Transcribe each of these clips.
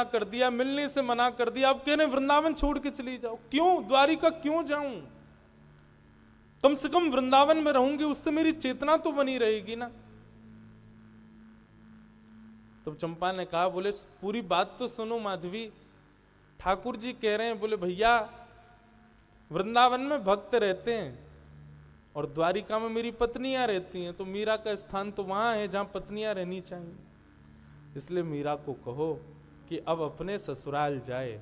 मना कर दिया, मिलने से मना कर दिया, अब कह रहे वृंदावन छोड़ के चली जाओ। क्यों? द्वारिका क्यों जाऊं? कम से कम वृंदावन में रहूंगी, उससे मेरी चेतना तो बनी रहेगी ना। तो चंपा ने कहा, बोले पूरी बात तो सुनो माधवी, ठाकुर जी कह रहे हैं, बोले भैया वृंदावन में भक्त रहते हैं और द्वारिका में मेरी पत्नियां रहती हैं, तो मीरा का स्थान तो वहां है जहां पत्नियां रहनी चाहिए। इसलिए मीरा को कहो कि अब अपने ससुराल जाए।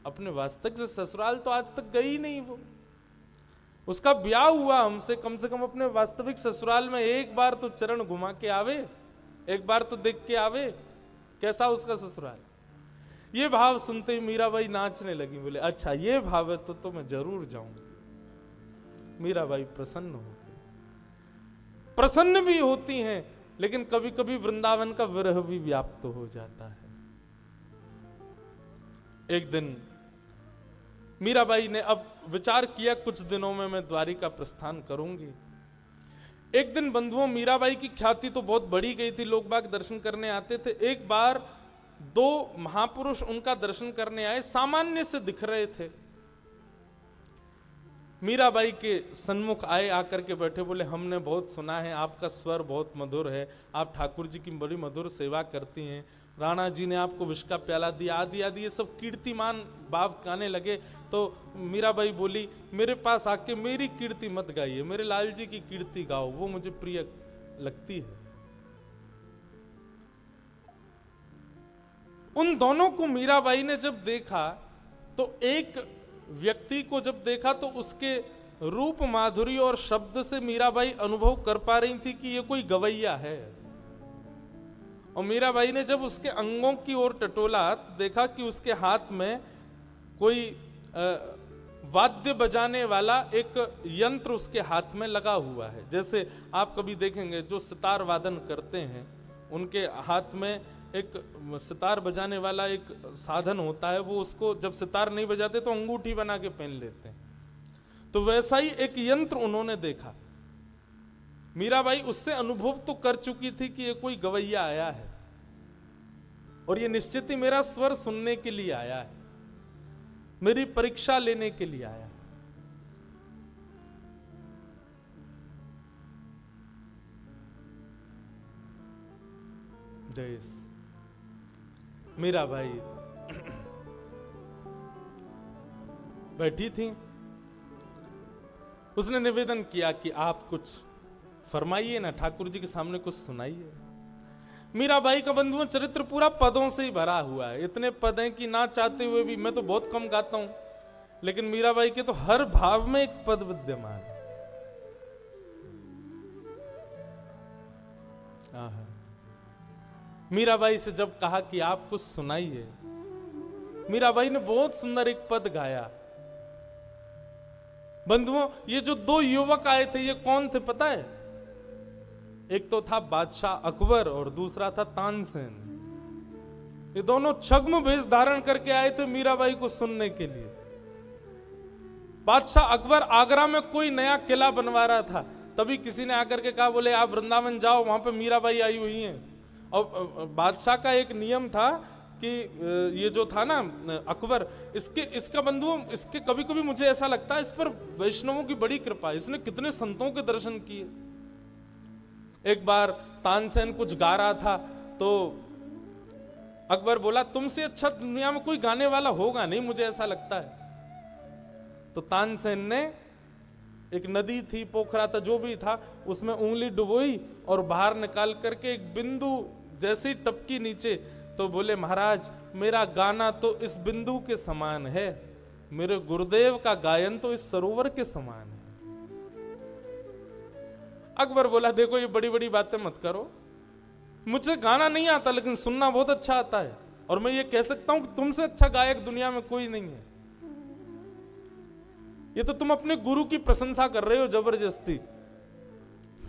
अपने वास्तविक से ससुराल तो आज तक गई नहीं, वो उसका ब्याह हुआ हमसे, कम से कम अपने वास्तविक ससुराल में एक बार तो चरण घुमा के आवे, एक बार तो देख के आवे कैसा उसका ससुराल। ये भाव सुनते ही मीराबाई नाचने लगी, बोले अच्छा ये भाव है तो मैं जरूर जाऊंगी। मीराबाई प्रसन्न हो गई। प्रसन्न भी होती हैं, लेकिन कभी कभी वृंदावन का विरह भी व्याप्त हो जाता है। एक दिन मीराबाई ने अब विचार किया, कुछ दिनों में मैं द्वारिका प्रस्थान करूंगी। एक दिन बंधुओं, मीराबाई की ख्याति तो बहुत बढ़ी गई थी, लोग बाग दर्शन करने आते थे। एक बार दो महापुरुष उनका दर्शन करने आए, सामान्य से दिख रहे थे। मीराबाई के सन्मुख आए, आकर के बैठे, बोले हमने बहुत सुना है आपका स्वर बहुत मधुर है, आप ठाकुर जी की बड़ी मधुर सेवा करती हैं, राणा जी ने आपको विष का प्याला दिया, आदि आदि ये सब कीर्तिमान बाप गाने लगे। तो मीराबाई बोली, मेरे पास आके मेरी कीर्ति मत गाइए, मेरे लाल जी की कीर्ति गाओ, वो मुझे प्रिय लगती है। उन दोनों को मीराबाई ने जब देखा, तो एक व्यक्ति को जब देखा तो उसके रूप माधुरी और शब्द से मीराबाई अनुभव कर पा रही थी कि ये कोई गवैया है। और मीराबाई ने जब उसके अंगों की ओर टटोला, देखा कि उसके हाथ में कोई वाद्य बजाने वाला एक यंत्र उसके हाथ में लगा हुआ है। जैसे आप कभी देखेंगे जो सितार वादन करते हैं, उनके हाथ में एक सितार बजाने वाला एक साधन होता है, वो उसको जब सितार नहीं बजाते तो अंगूठी बना के पहन लेते हैं। तो वैसा ही एक यंत्र उन्होंने देखा। मीराबाई उससे अनुभव तो कर चुकी थी कि ये कोई गवैया आया है और ये निश्चित ही मेरा स्वर सुनने के लिए आया है, मेरी परीक्षा लेने के लिए आया है। देश मीराबाई बैठी थी, उसने निवेदन किया कि आप कुछ फरमाइए ना, ठाकुर जी के सामने कुछ सुनाइए। मीराबाई का बंधुओं चरित्र पूरा पदों से ही भरा हुआ है। इतने पद हैं कि ना चाहते हुए भी, मैं तो बहुत कम गाता हूं, लेकिन मीराबाई के तो हर भाव में एक पद विद्यमान है। मीराबाई से जब कहा कि आप कुछ सुनाइए, मीराबाई ने बहुत सुंदर एक पद गाया। बंधुओं, ये जो दो युवक आए थे, ये कौन थे पता है? एक तो था बादशाह अकबर और दूसरा था तानसेन। ये दोनों छद्म वेश धारण करके आए थे मीराबाई को सुनने के लिए। बादशाह अकबर आगरा में कोई नया किला बनवा रहा था, तभी किसी ने आकर के कहा, बोले आप वृंदावन जाओ, वहां पे मीराबाई आई हुई हैं। और बादशाह का एक नियम था कि ये जो था ना अकबर, इसका बंधुओं, इसके कभी कभी मुझे ऐसा लगता है इस पर वैष्णवों की बड़ी कृपा है, इसने कितने संतों के दर्शन किए। एक बार तानसेन कुछ गा रहा था, तो अकबर बोला, तुमसे अच्छा दुनिया में कोई गाने वाला होगा नहीं, मुझे ऐसा लगता है। तो तानसेन ने एक नदी थी, पोखरा था, जो भी था, उसमें उंगली डुबोई और बाहर निकाल करके एक बिंदु जैसी टपकी नीचे, तो बोले, महाराज मेरा गाना तो इस बिंदु के समान है, मेरे गुरुदेव का गायन तो इस सरोवर के समान है। अकबर बोला, देखो ये बड़ी बड़ी बातें मत करो, मुझे गाना नहीं आता लेकिन सुनना बहुत अच्छा आता है, और मैं ये कह सकता हूं कि तुमसे अच्छा गायक दुनिया में कोई नहीं है। ये तो तुम अपने गुरु की प्रशंसा कर रहे हो जबरदस्ती।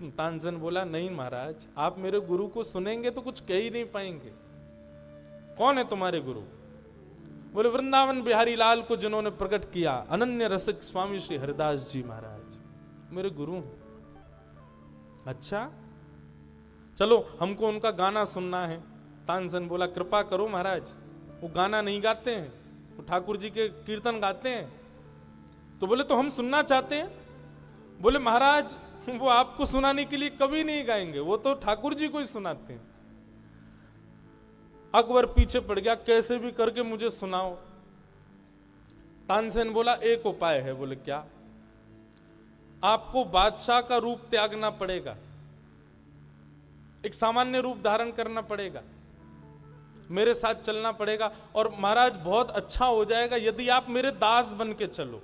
तानसेन बोला, नहीं महाराज, आप मेरे गुरु को सुनेंगे तो कुछ कह ही नहीं पाएंगे। कौन है तुम्हारे गुरु? बोले, वृंदावन बिहारी लाल को जिन्होंने प्रकट किया, अनन्य रसिक स्वामी श्री हरिदास जी महाराज मेरे गुरु हैं। अच्छा, चलो हमको उनका गाना सुनना है। तानसेन बोला, कृपा करो महाराज, वो गाना नहीं गाते हैं, वो ठाकुर जी के कीर्तन गाते हैं। तो बोले तो हम सुनना चाहते हैं। बोले महाराज वो आपको सुनाने के लिए कभी नहीं गाएंगे, वो तो ठाकुर जी को ही सुनाते हैं। अकबर पीछे पड़ गया, कैसे भी करके मुझे सुनाओ। तानसेन बोला एक उपाय है। बोले क्या? आपको बादशाह का रूप त्यागना पड़ेगा, एक सामान्य रूप धारण करना पड़ेगा, मेरे साथ चलना पड़ेगा, और महाराज बहुत अच्छा हो जाएगा यदि आप मेरे दास बन के चलो।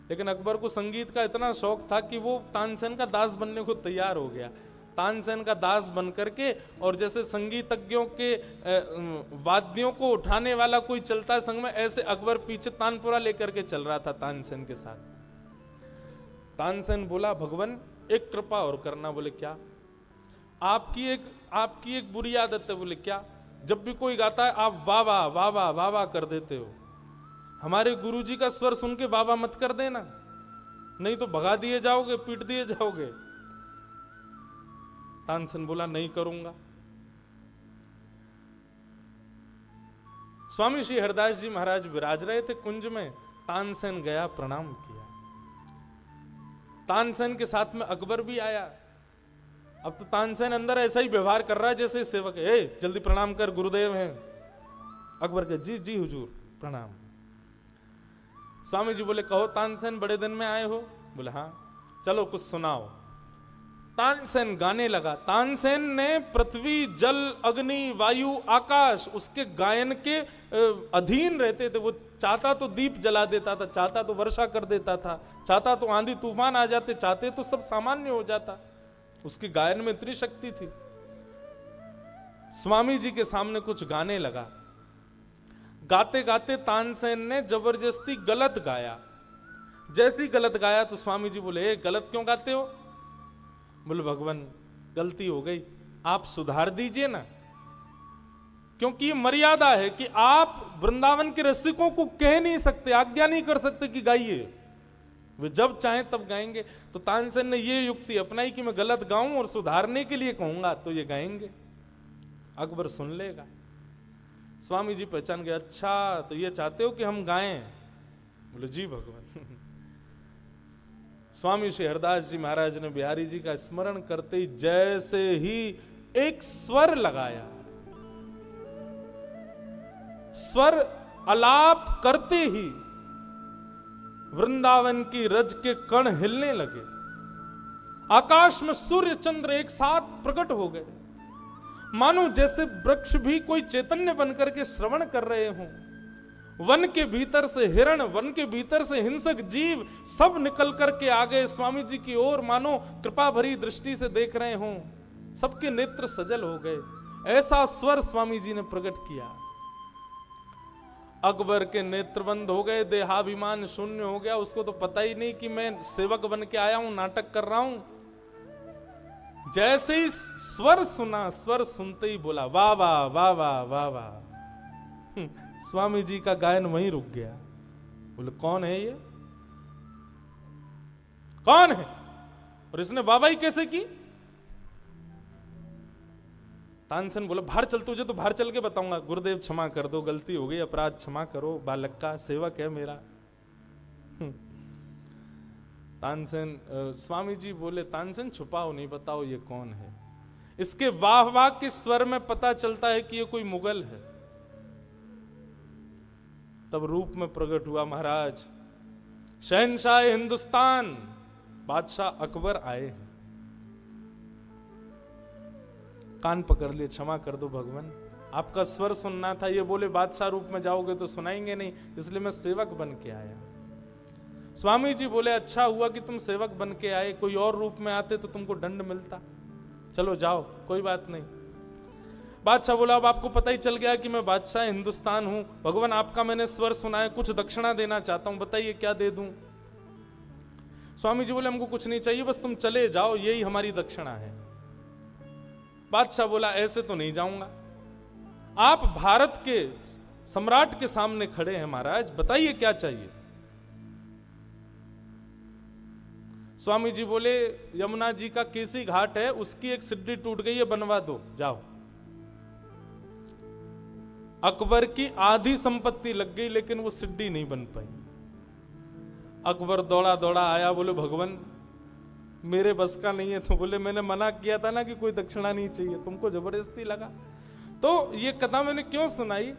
लेकिन अकबर को संगीत का इतना शौक था कि वो तानसेन का दास बनने को तैयार हो गया। तानसेन का दास बन करके, और जैसे संगीतज्ञों के वाद्यों को उठाने वाला कोई चलता है संग में, ऐसे अकबर पीछे तानपुरा लेकर के चल रहा था तानसेन के साथ। तानसेन बोला भगवान एक कृपा और करना। बोले क्या? आपकी एक बुरी आदत है। बोले क्या? जब भी कोई गाता है आप वाह वाह वाह वाह वाह वाह कर देते हो। हमारे गुरुजी का स्वर सुन के वाह वाह मत कर देना, नहीं तो भगा दिए जाओगे, पीट दिए जाओगे। तानसेन बोला नहीं करूंगा। स्वामी श्री हरदास जी महाराज विराज रहे थे कुंज में। तानसेन गया, प्रणाम किया। तानसेन के साथ में अकबर भी आया। अब तो तानसेन अंदर ऐसा ही व्यवहार कर रहा है जैसे सेवक है, जल्दी प्रणाम कर, गुरुदेव हैं। अकबर के जी जी हुजूर प्रणाम। स्वामी जी बोले कहो तानसेन बड़े दिन में आए हो? बोले हाँ। चलो कुछ सुनाओ। तानसेन गाने लगा। तानसेन ने पृथ्वी, जल, अग्नि, वायु, आकाश उसके गायन के अधीन रहते थे। वो चाहता तो दीप जला देता था, चाहता तो वर्षा कर देता था, चाहता तो आंधी तूफान आ जाते, चाहते तो सब सामान्य हो जाता। उसके गायन में इतनी शक्ति थी। स्वामी जी के सामने कुछ गाने लगा। गाते गाते तानसेन ने जबरदस्ती गलत गाया। जैसी गलत गाया तो स्वामी जी बोले गलत क्यों गाते हो? बोले भगवान गलती हो गई, आप सुधार दीजिए ना, क्योंकि ये मर्यादा है कि आप वृंदावन के रसिकों को कह नहीं सकते, आज्ञा नहीं कर सकते कि गाइए। वे जब चाहें तब गाएंगे। तो तानसेन ने ये युक्ति अपनाई कि मैं गलत गाऊं और सुधारने के लिए कहूंगा तो ये गाएंगे, अकबर सुन लेगा। स्वामी जी पहचान गए, अच्छा तो ये चाहते हो कि हम गाएं? बोले जी भगवान। स्वामी श्री हरदास जी महाराज ने बिहारी जी का स्मरण करते ही जैसे ही एक स्वर लगाया, स्वर अलाप करते ही वृंदावन की रज के कण हिलने लगे। आकाश में सूर्य चंद्र एक साथ प्रकट हो गए, मानो जैसे वृक्ष भी कोई चैतन्य बनकर के श्रवण कर रहे हों। वन के भीतर से हिरण, वन के भीतर से हिंसक जीव सब निकल करके आ गए स्वामी जी की ओर, मानो कृपा भरी दृष्टि से देख रहे हों। सबके नेत्र सजल हो गए। ऐसा स्वर स्वामी जी ने प्रकट किया। अकबर के नेत्र बंद हो गए, देहाभिमान शून्य हो गया। उसको तो पता ही नहीं कि मैं सेवक बन के आया हूं, नाटक कर रहा हूं। जैसे ही स्वर सुना, स्वर सुनते ही बोला वाह वाह वाह वाह वाह वाह। स्वामी जी का गायन वहीं रुक गया। बोले कौन है ये, कौन है, और इसने वाहवाही कैसे की? तानसेन बोला बाहर चल, तुझे तो बाहर चल के बताऊंगा। गुरुदेव क्षमा कर दो, गलती हो गई, अपराध क्षमा करो, बालक का सेवक है मेरा। तानसेन स्वामी जी बोले तानसेन छुपाओ नहीं, बताओ ये कौन है। इसके वाह वाह के स्वर में पता चलता है कि ये कोई मुगल है। तब रूप में प्रकट हुआ महाराज शहंशाह हिंदुस्तान बादशाह अकबर आए हैं। कान पकड़ लिए, क्षमा कर दो भगवान, आपका स्वर सुनना था। ये बोले बादशाह रूप में जाओगे तो सुनाएंगे नहीं, इसलिए मैं सेवक बन के आया। स्वामी जी बोले अच्छा हुआ कि तुम सेवक बन के आए, कोई और रूप में आते तो तुमको दंड मिलता। चलो जाओ, कोई बात नहीं। बादशाह बोला अब आपको पता ही चल गया कि मैं बादशाह हिंदुस्तान हूं। भगवान आपका मैंने स्वर सुना है, कुछ दक्षिणा देना चाहता हूं, बताइए क्या दे दूं। स्वामी जी बोले हमको कुछ नहीं चाहिए, बस तुम चले जाओ, यही हमारी दक्षिणा है। बादशाह बोला ऐसे तो नहीं जाऊंगा, आप भारत के सम्राट के सामने खड़े हैं महाराज, बताइए क्या चाहिए। स्वामी जी बोले यमुना जी का केसी घाट है, उसकी एक सिड्डी टूट गई है, बनवा दो, जाओ। अकबर की आधी संपत्ति लग गई लेकिन वो सिद्धि नहीं बन पाई। अकबर दौड़ा दौड़ा आया, बोले भगवान मेरे बस का नहीं है। तो बोले मैंने मना किया था ना कि कोई दक्षिणा नहीं चाहिए, तुमको जबरदस्ती लगा। तो ये कथा मैंने क्यों सुनाई,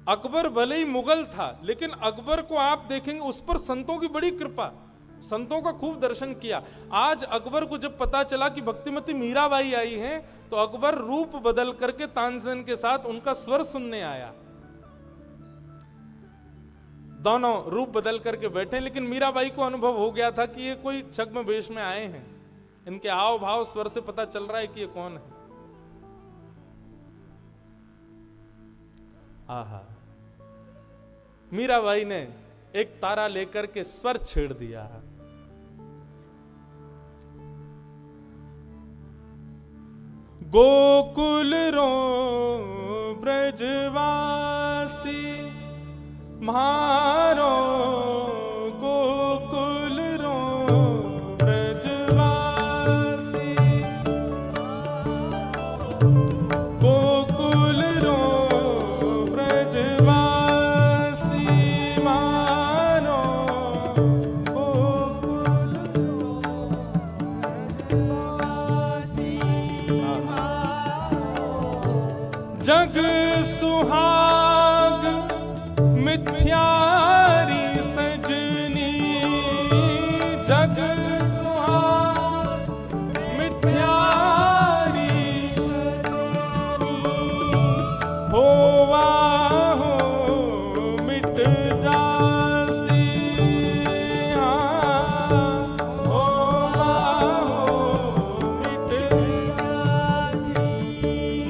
अकबर भले ही मुगल था लेकिन अकबर को आप देखेंगे उस पर संतों की बड़ी कृपा, संतों का खूब दर्शन किया। आज अकबर को जब पता चला कि भक्तिमती मीराबाई आई हैं तो अकबर रूप बदल करके तानसेन के साथ उनका स्वर सुनने आया। दोनों रूप बदल करके बैठे, लेकिन मीराबाई को अनुभव हो गया था कि ये कोई छद्म वेश में आए हैं, इनके हाव भाव स्वर से पता चल रहा है कि ये कौन है। आहा, मीराबाई ने एक तारा लेकर के स्वर छेड़ दिया। गोकुल रो ब्रजवासी म्हारो, गोकुल रो ब्रजवासी, गोकुल रो ब्रजवासी म्हारो, गोकुल रो ब्रजवासी जग सुहाग मिथ्यारी सजनी, जग सुहाग मिथ्यारी होवा हो मिट जासी, होवा हो मिट जासी,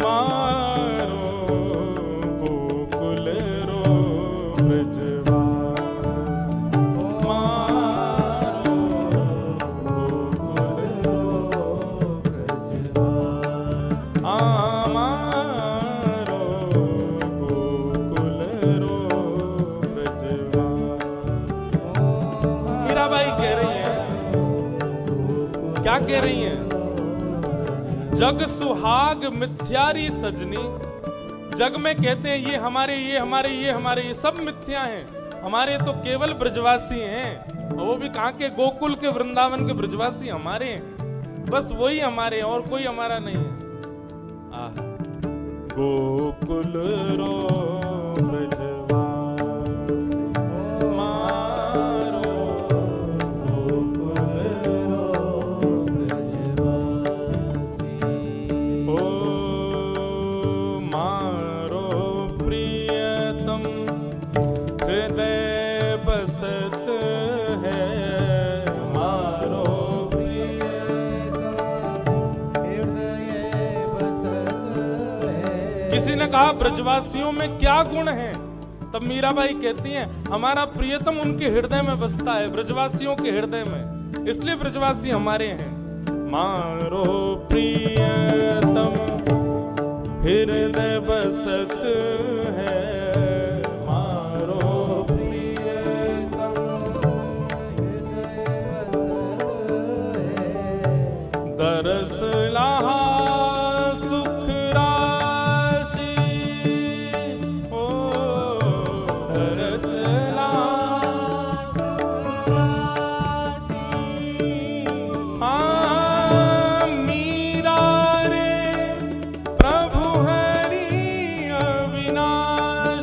मारो गोकुल रो ब्रजवासी, मारो गोकुल रो ब्रजवासी, मारो गोकुल रो ब्रजवासी। मीराबाई कह रही हैं, क्या कह रही हैं, जग सुहाग मिथ्यारी सजनी। जग में कहते हैं ये हमारे, ये हमारे, ये हमारे, ये सब मिथ्या हैं, हमारे तो केवल ब्रजवासी हैं। और वो भी कहाँ के, गोकुल के वृंदावन के ब्रजवासी हमारे हैं, बस वही हमारे, और कोई हमारा नहीं है। गोकुल रो ब्रजवासी मारो, गोकुल रो ब्रजवासी, ओ मारो प्रियतम हृदय बसत है, मारो प्रियतम हृदय बसत है। किसी ने कहा ब्रजवासियों में क्या गुण है, तब मीराबाई कहती हैं हमारा प्रियतम उनके हृदय में बसता है, ब्रजवासियों के हृदय में, इसलिए ब्रजवासी हमारे हैं। मारो प्रियतम हृदय बसत है, मारो प्रियतम हृदय बसत है, दरस लहा सुख राशि, ओ दरस लहा सुख राशि, हाँ मीरा रे प्रभु हरि अविनाशी।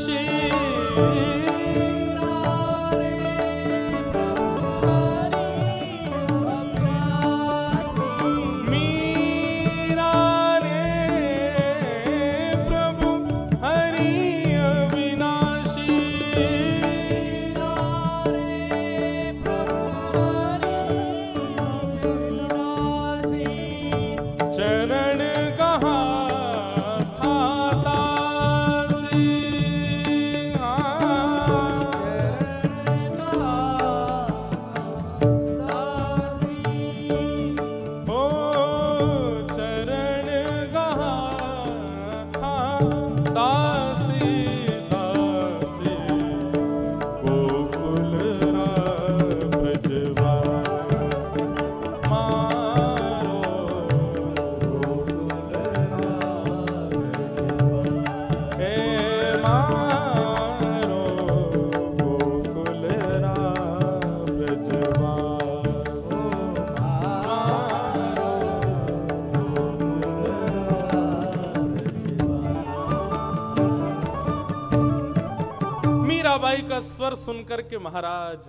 मीराबाई का स्वर सुनकर के महाराज,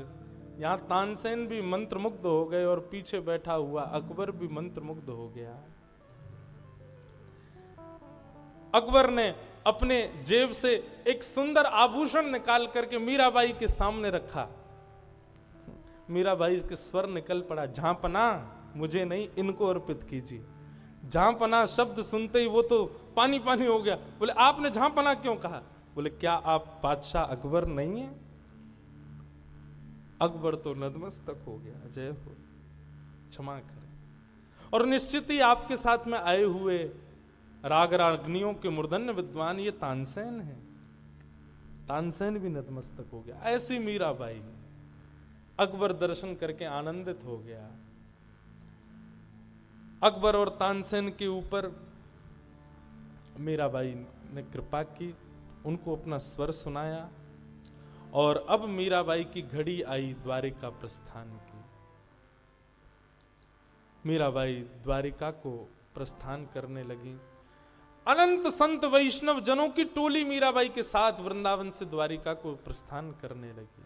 यहां तानसेन भी मंत्रमुग्ध हो गए और पीछे बैठा हुआ अकबर भी मंत्रमुग्ध हो गया। अकबर ने अपने जेब से एक सुंदर आभूषण निकाल करके मीराबाई के सामने रखा। मीराबाई के स्वर निकल पड़ा, झांपना मुझे नहीं, इनको अर्पित कीजिए। झांपना शब्द सुनते ही वो तो पानी पानी हो गया। बोले आपने झांपना क्यों कहा? बोले क्या आप बादशाह अकबर नहीं है? अकबर तो नतमस्तक हो गया, जय हो, क्षमा करें। और निश्चित ही आपके साथ में आए हुए राग रागनियों के मूर्धन्य विद्वान ये तानसेन है। तानसेन भी नतमस्तक हो गया। ऐसी मीराबाई। अकबर दर्शन करके आनंदित हो गया। अकबर और तानसेन के ऊपर मीराबाई ने कृपा की, उनको अपना स्वर सुनाया और अब मीराबाई की घड़ी आई द्वारिका प्रस्थान की। मीराबाई द्वारिका को प्रस्थान करने लगी। अनंत संत वैष्णव जनों की टोली मीराबाई के साथ वृंदावन से द्वारिका को प्रस्थान करने लगी।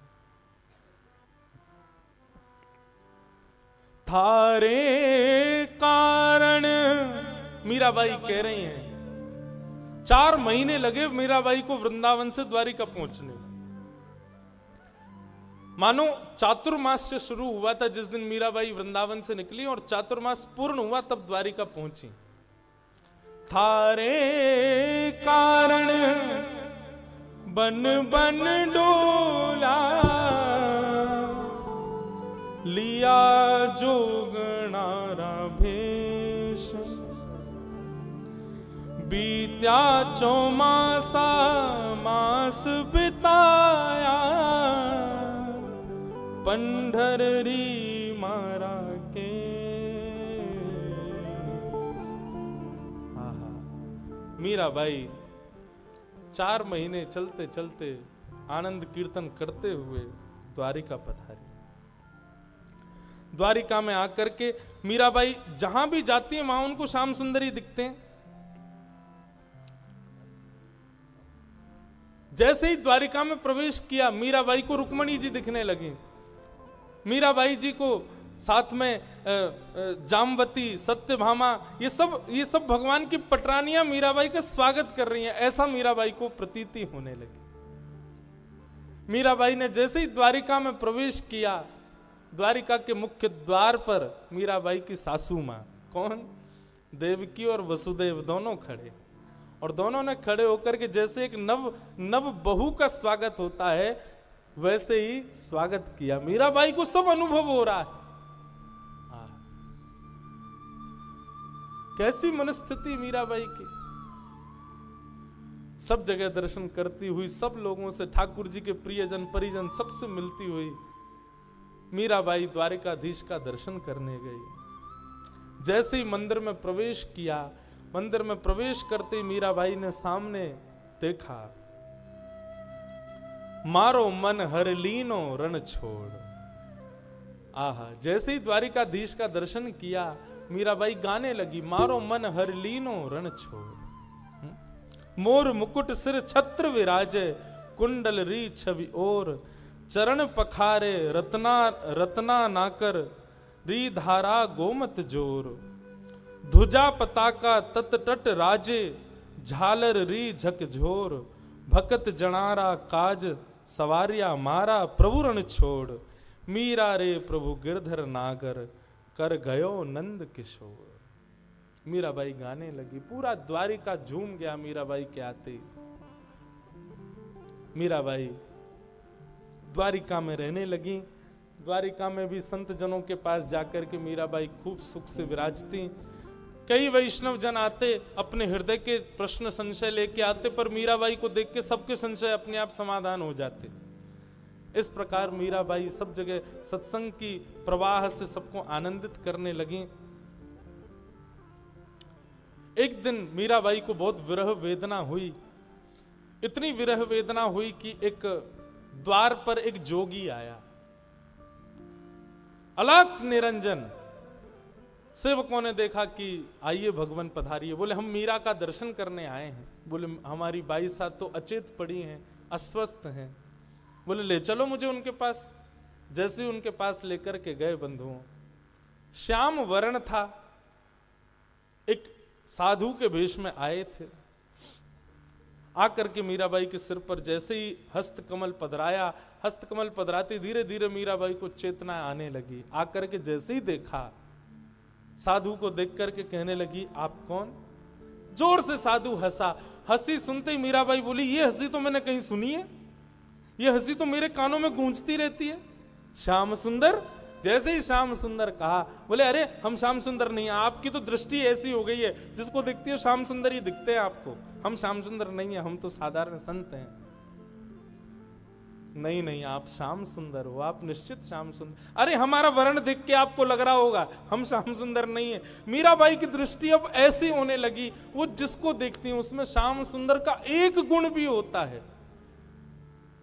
थारे कारण मीराबाई कह रही हैं, 4 महीने लगे मीराबाई को वृंदावन से द्वारिका पहुंचने। मानो चातुर्मास से शुरू हुआ था जिस दिन मीराबाई वृंदावन से निकली और चातुर्मास पूर्ण हुआ तब द्वारिका पहुंची। थारे कारण बन बन डोला, लिया जोगणारा भेष, बीत्या चौमासा मास बिताया, पंढरी मारा के। मीराबाई 4 महीने चलते चलते आनंद कीर्तन करते हुए द्वारिका पधारी। द्वारिका में आकर के मीराबाई जहां भी जाती है वहां उनको श्याम सुंदरी दिखते हैं। जैसे ही द्वारिका में प्रवेश किया मीराबाई को रुक्मणी जी दिखने लगी। मीराबाई जी को साथ में जामवती, सत्यभामा, ये सब भगवान की पटरानियां मीराबाई का स्वागत कर रही हैं। ऐसा मीराबाई को प्रतीति होने लगी। मीराबाई ने जैसे ही द्वारिका में प्रवेश किया, द्वारिका के मुख्य द्वार पर मीराबाई की सासू मां, कौन? देवकी और वसुदेव दोनों खड़े, और दोनों ने खड़े होकर के जैसे एक नव बहू का स्वागत होता है वैसे ही स्वागत किया। मीराबाई को सब अनुभव हो रहा है। कैसी मनस्थिति मीराबाई की। सब जगह दर्शन करती हुई, सब लोगों से, ठाकुर जी के प्रियजन परिजन सबसे मिलती हुई मीराबाई द्वारिकाधीश का दर्शन करने गई। जैसे ही मंदिर में प्रवेश किया, मंदिर में प्रवेश करते ही मीराबाई ने सामने देखा, मारो मन हर लीनो रण छोड़। आहा, जैसे ही द्वारिकाधीश का दर्शन किया मीराबाई गाने लगी, मारो मन हर लीनो रण छोड़। मोर मुकुट सिर छत्र विराजे, कुंडल री छवि ओर, चरण पखारे रत्ना नाकर, री धारा गोमत जोर। ध्वजा पताका तत तट राजे, झालर री झकझोर। भकत जनारा काज सवारिया मारा, प्रभु रण छोड़। मीरा रे प्रभु गिरधर नागर, कर गयो नंद किशोर। मीराबाई गाने लगी। पूरा द्वारिका झूम गया मीराबाई के आते। मीराबाई द्वारिका में रहने लगी। द्वारिका में भी संत जनों के पास जाकर के मीराबाई खूब सुख से विराजती। कई वैष्णव जन आते, अपने हृदय के प्रश्न संशय लेके आते, पर मीराबाई को देख के सबके संशय अपने आप समाधान हो जाते। इस प्रकार मीराबाई सब जगह सत्संग की प्रवाह से सबको आनंदित करने लगी। एक दिन मीराबाई को बहुत विरह वेदना हुई। इतनी विरह वेदना हुई कि एक द्वार पर एक जोगी आया। अलख निरंजन सेवकों ने देखा कि आइए भगवान पधारिए। बोले हम मीरा का दर्शन करने आए हैं। बोले हमारी बाई साहब तो अचेत पड़ी हैं, अस्वस्थ हैं। बोले ले चलो मुझे उनके पास। जैसे ही उनके पास लेकर के गए बंधुओं, श्याम वर्ण था, एक साधु के वेश में आए थे। आकर के मीराबाई के सिर पर जैसे ही हस्तकमल पधराया, हस्तकमल पधराते धीरे धीरे मीराबाई को चेतना आने लगी। आकर के जैसे ही देखा, साधु को देख करके कहने लगी आप कौन? जोर से साधु हंसा। हंसी सुनते ही मीराबाई बोली ये हंसी तो मैंने कहीं सुनी है, ये हंसी तो मेरे कानों में गूंजती रहती है। श्याम सुंदर। जैसे ही श्याम सुंदर कहा, बोले अरे हम श्याम सुंदर नहीं है, आपकी तो दृष्टि ऐसी हो गई है, जिसको देखती हो श्याम सुंदर ही दिखते हैं आपको। हम श्याम सुंदर नहीं है, हम तो साधारण संत हैं। नहीं नहीं, आप श्याम सुंदर हो, आप निश्चित श्याम सुंदर। अरे हमारा वर्ण देख के आपको लग रहा होगा हम श्याम सुंदर नहीं है। मीराबाई की दृष्टि अब ऐसी होने लगी, वो जिसको देखती है उसमें श्याम सुंदर का एक गुण भी होता है।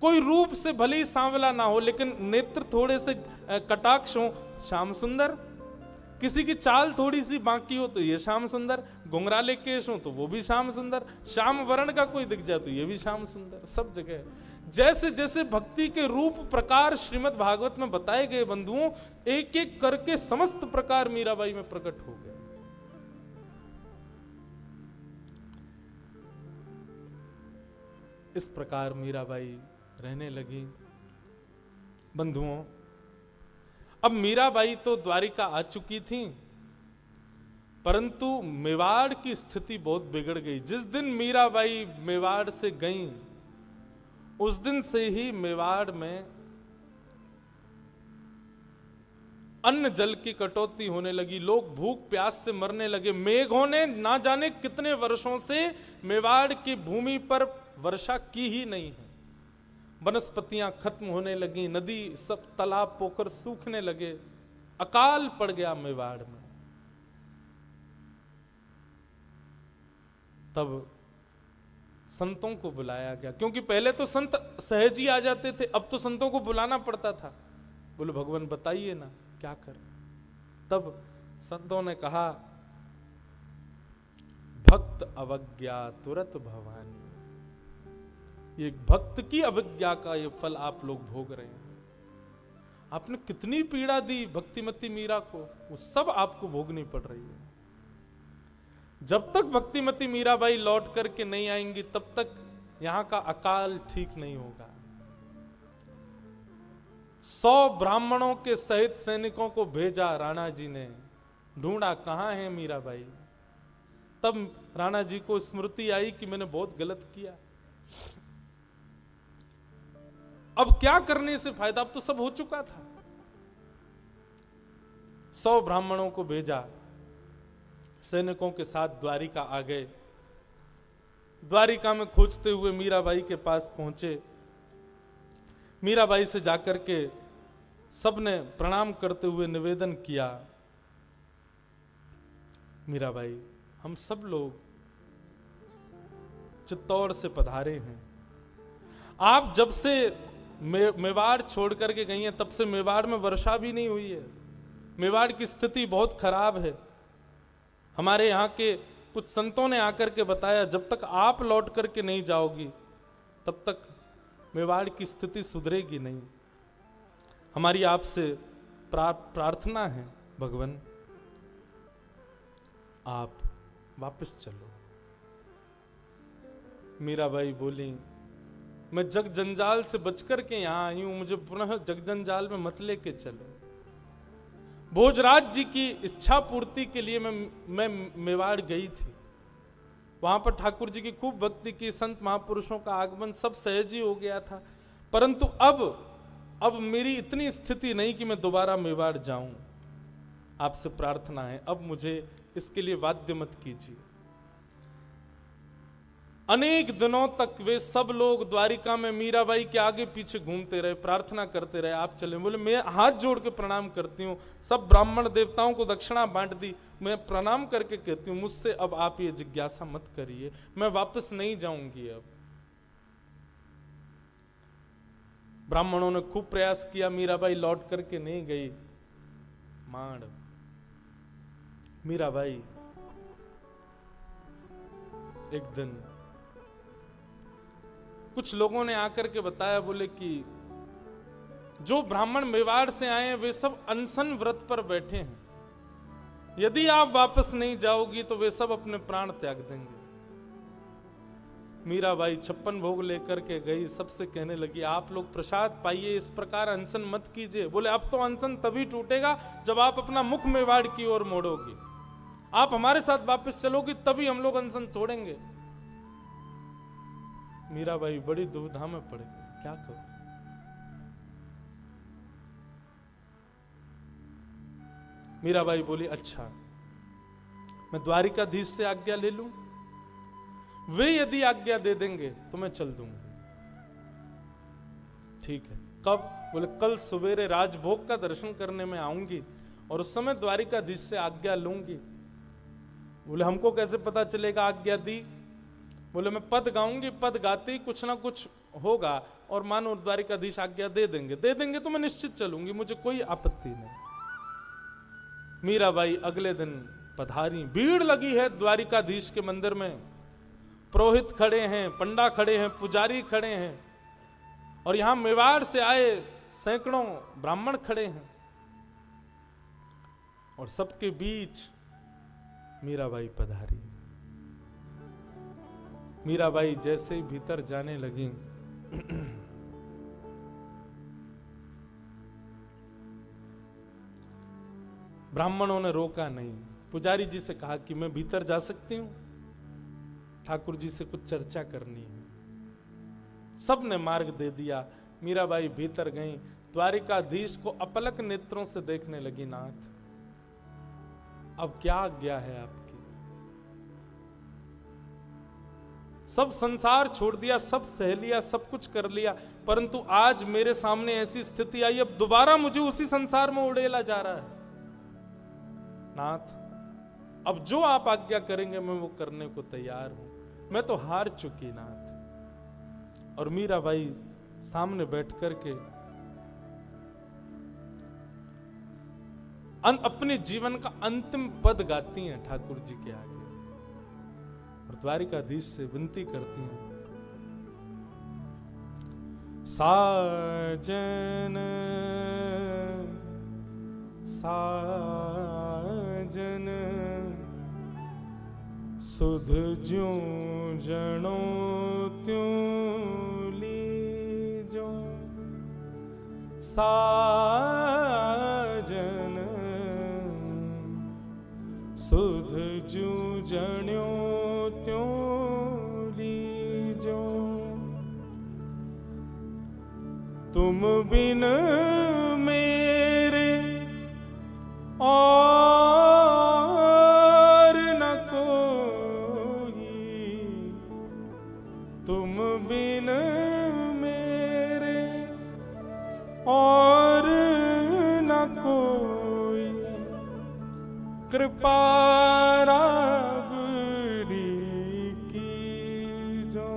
कोई रूप से भले ही सांवला ना हो, लेकिन नेत्र थोड़े से कटाक्ष हो, श्याम सुंदर। किसी की चाल थोड़ी सी बाकी हो तो ये श्याम सुंदर, घुंघराले केश हो तो वो भी श्याम सुंदर, श्याम वर्ण का कोई दिख जाए तो ये भी श्याम सुंदर। सब जगह जैसे जैसे भक्ति के रूप प्रकार श्रीमद् भागवत में बताए गए बंधुओं, एक एक करके समस्त प्रकार मीराबाई में प्रकट हो गए। इस प्रकार मीराबाई रहने लगी। बंधुओं, अब मीराबाई तो द्वारिका आ चुकी थी, परंतु मेवाड़ की स्थिति बहुत बिगड़ गई। जिस दिन मीराबाई मेवाड़ से गईं, उस दिन से ही मेवाड़ में अन्न जल की कटौती होने लगी। लोग भूख प्यास से मरने लगे। मेघों ने ना जाने कितने वर्षों से मेवाड़ की भूमि पर वर्षा की ही नहीं है। वनस्पतियां खत्म होने लगी, नदी सब तालाब पोखर सूखने लगे, अकाल पड़ गया मेवाड़ में। तब संतों को बुलाया गया, क्योंकि पहले तो संत सहज ही आ जाते थे, अब तो संतों को बुलाना पड़ता था। बोले भगवान बताइए ना क्या करें। तब संतों ने कहा भक्त अवज्ञा तुरत भवानी। ये भक्त की अवज्ञा का ये फल आप लोग भोग रहे हैं। आपने कितनी पीड़ा दी भक्तिमती मीरा को, वो सब आपको भोगनी पड़ रही है। जब तक भक्तिमती मीराबाई लौट करके नहीं आएंगी, तब तक यहां का अकाल ठीक नहीं होगा। 100 ब्राह्मणों के सहित सैनिकों को भेजा राणा जी ने, ढूंढा कहां है मीराबाई। तब राणा जी को स्मृति आई कि मैंने बहुत गलत किया। अब क्या करने से फायदा, अब तो सब हो चुका था। 100 ब्राह्मणों को भेजा, सैनिकों के साथ द्वारिका आ गए। द्वारिका में खोजते हुए मीराबाई के पास पहुंचे। मीराबाई से जाकर के सबने प्रणाम करते हुए निवेदन किया, मीराबाई हम सब लोग चित्तौड़ से पधारे हैं। आप जब से मेवाड़ छोड़ करके गई हैं, तब से मेवाड़ में वर्षा भी नहीं हुई है। मेवाड़ की स्थिति बहुत खराब है। हमारे यहाँ के कुछ संतों ने आकर के बताया, जब तक आप लौट करके नहीं जाओगी तब तक मेवाड़ की स्थिति सुधरेगी नहीं। हमारी आपसे प्रार्थना है भगवान, आप वापस चलो। मीराबाई बोली मैं जग जंजाल से बचकर के यहां आई हूं, मुझे पुनः जग जंजाल में मत लेके चलो। भोजराज जी की इच्छा पूर्ति के लिए मैं मेवाड़ गई थी। वहां पर ठाकुर जी की खूब भक्ति की, संत महापुरुषों का आगमन सब सहज ही हो गया था। परंतु अब मेरी इतनी स्थिति नहीं कि मैं दोबारा मेवाड़ जाऊं। आपसे प्रार्थना है, अब मुझे इसके लिए बाध्य मत कीजिए। अनेक दिनों तक वे सब लोग द्वारिका में मीराबाई के आगे पीछे घूमते रहे, प्रार्थना करते रहे आप चले। बोले मैं हाथ जोड़ के प्रणाम करती हूँ, सब ब्राह्मण देवताओं को दक्षिणा बांट दी, मैं प्रणाम करके कहती हूँ मुझसे अब आप ये जिज्ञासा मत करिए, मैं वापस नहीं जाऊंगी। अब ब्राह्मणों ने खूब प्रयास किया, मीराबाई लौट करके नहीं गई। मांड मीराबाई एक दिन कुछ लोगों ने आकर के बताया, बोले कि जो ब्राह्मण मेवाड़ से आए हैं वे सब अनशन व्रत पर बैठे हैं। यदि आप वापस नहीं जाओगी तो वे सब अपने प्राण त्याग देंगे। मीराबाई 56 भोग लेकर के गई, सबसे कहने लगी आप लोग प्रसाद पाइए, इस प्रकार अनशन मत कीजिए। बोले अब तो अनशन तभी टूटेगा जब आप अपना मुख मेवाड़ की ओर मोड़ोगी, आप हमारे साथ वापस चलोगी तभी हम लोग अनशन तोड़ेंगे। मीराबाई बड़ी दुविधा में पड़ गई, क्या करूं। मीराबाई बोली अच्छा मैं द्वारिकाधीश से आज्ञा ले लूं, वे यदि आज्ञा दे देंगे तो मैं चल दूंगी। ठीक है, कब? बोले कल सवेरे राजभोग का दर्शन करने में आऊंगी और उस समय द्वारिकाधीश से आज्ञा लूंगी। बोले हमको कैसे पता चलेगा आज्ञा दी? बोले मैं पद गाऊंगी, पद गाते ही कुछ ना कुछ होगा और मानो द्वारिकाधीश आज्ञा दे देंगे तो मैं निश्चित चलूंगी, मुझे कोई आपत्ति नहीं। मीराबाई अगले दिन पधारी, भीड़ लगी है द्वारिकाधीश के मंदिर में, पुरोहित खड़े हैं, पंडा खड़े हैं, पुजारी खड़े हैं और यहां मेवाड़ से आए सैकड़ों ब्राह्मण खड़े हैं और सबके बीच मीराबाई पधारी। मीराबाई जैसे ही भीतर जाने लगी ब्राह्मणों ने रोका नहीं। पुजारी जी से कहा कि मैं भीतर जा सकती हूं, ठाकुर जी से कुछ चर्चा करनी है। सब ने मार्ग दे दिया। मीराबाई भीतर गई, द्वारिकाधीश को अपलक नेत्रों से देखने लगी। नाथ अब क्या आज्ञा है आपकी? सब संसार छोड़ दिया, सब सह लिया, सब कुछ कर लिया, परंतु आज मेरे सामने ऐसी स्थिति आई, अब दोबारा मुझे उसी संसार में उड़ेला जा रहा है। नाथ अब जो आप आज्ञा करेंगे मैं वो करने को तैयार हूं, मैं तो हार चुकी नाथ। और मीराबाई सामने बैठ करके अपने जीवन का अंतिम पद गाती हैं ठाकुर जी के आगे और द्वारिकाधीश से विनती करती हैं, साजन साजन सुध ज्यों जनो त्यों लीजो, साजन सुध ज्यों जनो त्यों लीजो, तुम बिन मेरे और न कोई, तुम बिन मेरे और न कोई, कृपा राबरी कीजो,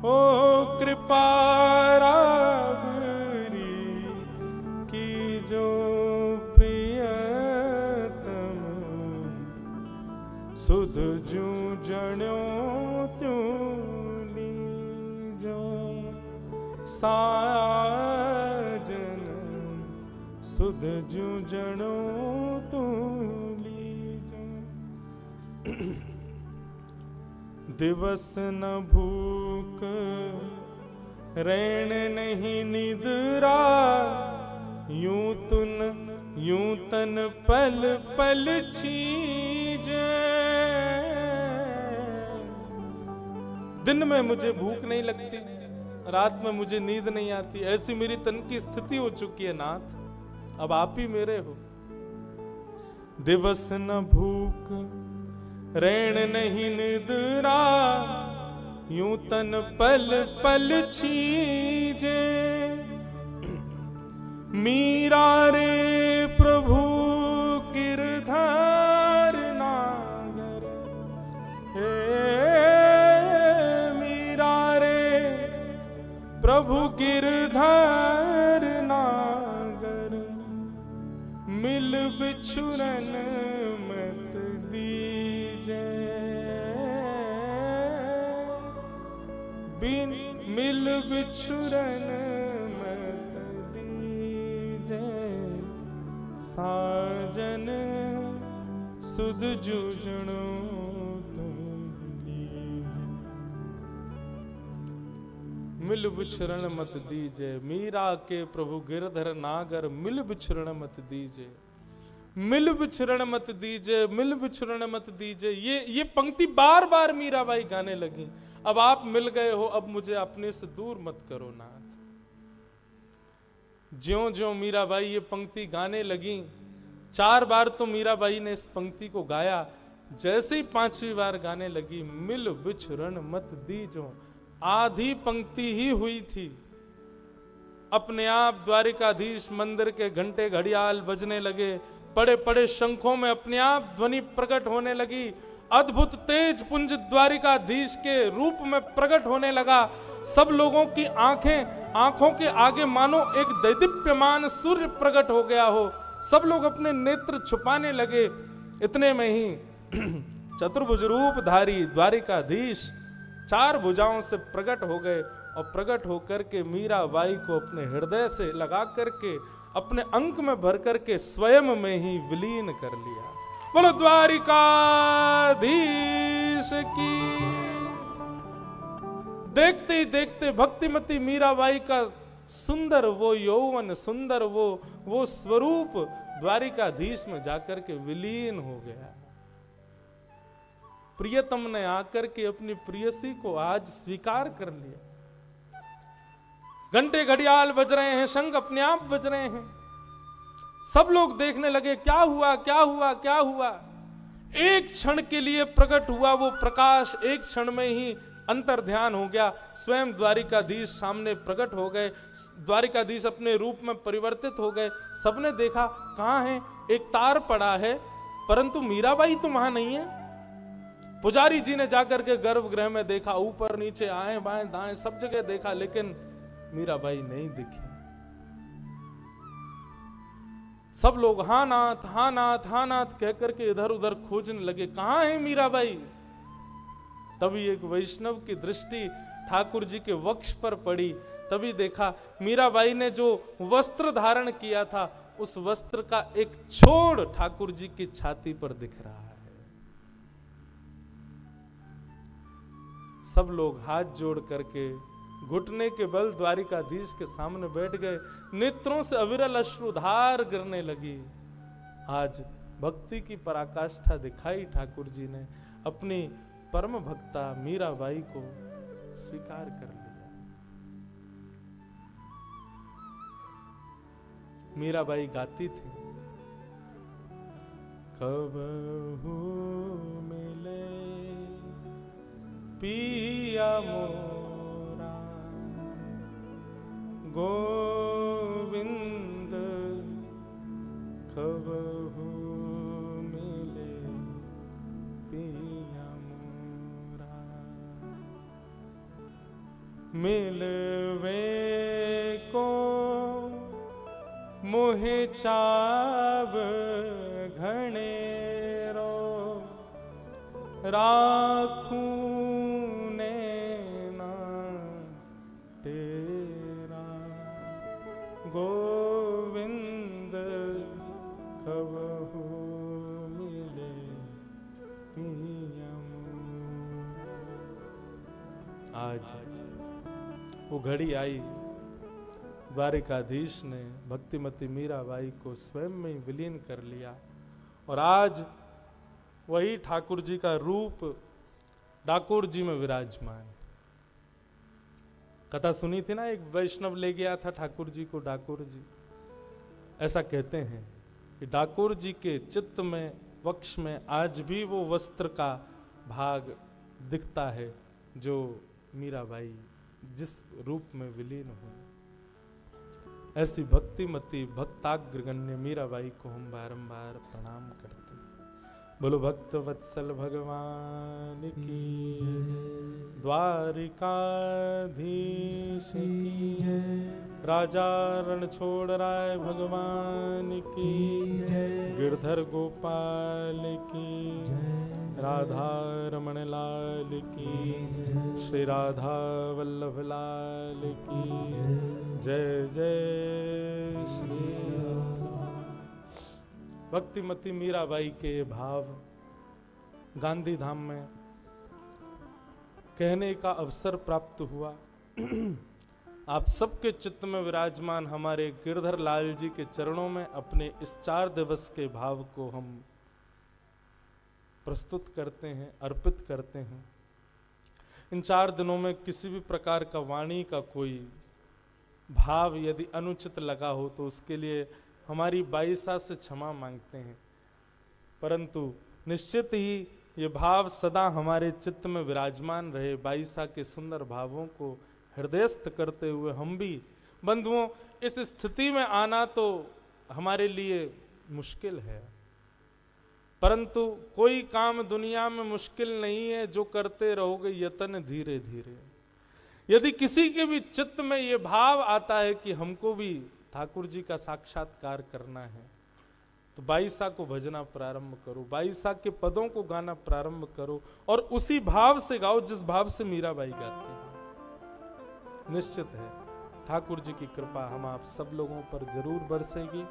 ओ कृपा राबरी कीजो, प्रियतम सुध ज्यों जनो त्यों लीजो, साजन सुध ज्यों जनो त्यों लीजो। दिवस न भूख रैन नहीं निद्रा, यूं तन पल पल छीजे, दिन में मुझे भूख नहीं लगती, रात में मुझे नींद नहीं आती, ऐसी मेरी तन की स्थिति हो चुकी है नाथ, अब आप ही मेरे हो। दिवस न भूख रैन नहीं निद्रा, यूं तन पल पल छीजे, मीरा रे प्रभु गिरधर नागर, हे मीरा रे प्रभु गिरधर नागर, मिल बिछुरन मत दीजे, बिन मिल बिछुरन मत दीजे साजन सुध जूझणो मिल बिछरण मत दीजे मीरा के प्रभु गिरधर नागर मिल बिछरण मत दीजे मिल बिछरण मत दीजे मिल बिछरण मत दीजे। ये पंक्ति बार बार मीराबाई गाने लगी। अब आप मिल गए हो, अब मुझे अपने से दूर मत करो नाथ। ज्यों ज्यों मीराबाई ये पंक्ति गाने लगी, 4 बार तो मीराबाई ने इस पंक्ति को गाया। जैसे ही 5वीं बार गाने लगी, मिल बिछरण मत दीजो, आधी पंक्ति ही हुई थी, अपने आप द्वारिकाधीश मंदिर के घंटे घड़ियाल बजने लगे, पड़े पड़े शंखों में अपने आप ध्वनि प्रकट होने लगी, अद्भुत तेज पुंज द्वारिकाधीश के रूप में प्रकट होने लगा। सब लोगों की आंखों के आगे मानो एक दैदीप्यमान सूर्य प्रकट हो गया हो। सब लोग अपने नेत्र छुपाने लगे। इतने में ही चतुर्भुज रूपधारी द्वारिकाधीश 4 भुजाओं से प्रकट हो गए और प्रकट होकर के मीराबाई को अपने हृदय से लगा करके अपने अंक में भर करके स्वयं में ही विलीन कर लिया। बोलो द्वारिकाधीश की। देखते ही देखते भक्तिमती मीराबाई का सुंदर वो यौवन, सुंदर वो स्वरूप द्वारिकाधीश में जाकर के विलीन हो गया। प्रियतम ने आकर के अपनी प्रियसी को आज स्वीकार कर लिया। घंटे घड़ियाल बज रहे हैं, शंख अपने आप बज रहे हैं। सब लोग देखने लगे, क्या हुआ क्या हुआ क्या हुआ। एक क्षण के लिए प्रकट हुआ वो प्रकाश, एक क्षण में ही अंतर ध्यान हो गया। स्वयं द्वारिकाधीश सामने प्रकट हो गए, द्वारिकाधीश अपने रूप में परिवर्तित हो गए। सबने देखा, कहां है? एक तार पड़ा है, परंतु मीराबाई तो वहां नहीं है। पुजारी जी ने जाकर के गर्भगृह में देखा, ऊपर नीचे आए बाएं दाएं सब जगह देखा, लेकिन मीराबाई नहीं दिखी। सब लोग हाँ नाथ हाँ नाथ हाँ नाथ कह करके इधर उधर खोजने लगे, कहां है मीराबाई। तभी एक वैष्णव की दृष्टि ठाकुर जी के वक्ष पर पड़ी। तभी देखा मीराबाई ने जो वस्त्र धारण किया था, उस वस्त्र का एक छोड़ ठाकुर जी की छाती पर दिख रहा है। सब लोग हाथ जोड़ करके घुटने के बल द्वारिकाधीश के सामने बैठ गए। नेत्रों से अविरल अश्रुधार गिरने लगी। आज भक्ति की पराकाष्ठा दिखाई ठाकुर जी ने, अपनी परम भक्ता मीराबाई को स्वीकार कर लिया। मीराबाई गाती थी, कबहू मिले पिया मोरा गोविंद, कबहू मिले पिया मोरा, मिलवे को मोहे चाव घनेरो, राखूं गोविंद, कबहू मिले पिया मोरा। आज वो घड़ी आई, द्वारिकाधीश ने भक्तिमती मीराबाई को स्वयं में विलीन कर लिया। और आज वही ठाकुर जी का रूप डाकोर जी में विराजमान। कथा सुनी थी ना, एक वैष्णव ले गया था ठाकुर जी को डाकोर जी। ऐसा कहते हैं कि डाकोर जी के चित्त में, वक्ष में आज भी वो वस्त्र का भाग दिखता है जो मीराबाई जिस रूप में विलीन हुई। ऐसी भक्तिमती भक्ताग्रगण्य मीराबाई को हम बारंबार प्रणाम करते हैं। बोलो भक्त वत्सल भगवान की, द्वारिकाधीश की, राजा रण छोड़ राय भगवान की, गिरधर गोपाल की, राधा रमण लाल की, श्री राधा वल्लभ लाल की जय जय श्री भक्तिमती मीराबाई के ये भाव गांधी धाम में कहने का अवसर प्राप्त हुआ। आप सबके चित्त में विराजमान हमारे गिरधर लाल जी के चरणों में अपने इस 4 दिवस के भाव को हम प्रस्तुत करते हैं, अर्पित करते हैं। इन 4 दिनों में किसी भी प्रकार का वाणी का कोई भाव यदि अनुचित लगा हो तो उसके लिए हमारी बाईसा से क्षमा मांगते हैं, परंतु निश्चित ही ये भाव सदा हमारे चित्त में विराजमान रहे। बाईसा के सुंदर भावों को हृदयस्थ करते हुए हम भी बंधुओं इस स्थिति में आना तो हमारे लिए मुश्किल है, परंतु कोई काम दुनिया में मुश्किल नहीं है जो करते रहोगे यतन धीरे धीरे। यदि किसी के भी चित्त में ये भाव आता है कि हमको भी ठाकुर जी का साक्षात्कार करना है तो बाईसा को भजना प्रारंभ करो, बाईसा के पदों को गाना प्रारंभ करो और उसी भाव से गाओ जिस भाव से मीराबाई गाते हैं। निश्चित है ठाकुर जी की कृपा हम आप सब लोगों पर जरूर बरसेगी।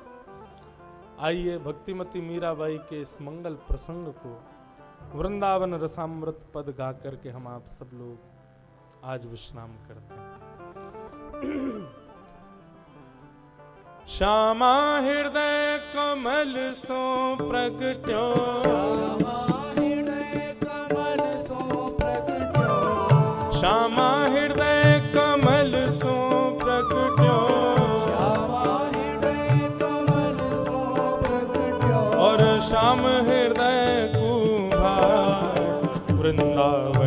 आइए भक्तिमती मीराबाई के इस मंगल प्रसंग को वृंदावन रसामृत पद गा करके हम आप सब लोग आज विश्राम करते हैं। श्यामा हृदय कमल सो प्रगट्यो, श्यामा हृदय कमल सो प्रगट्यो, श्यामा हृदय कमल सो प्रगट्यो, श्यामा हृदय कमल सो प्रगट्यो, और श्याम हृदय कुभार वृंदावन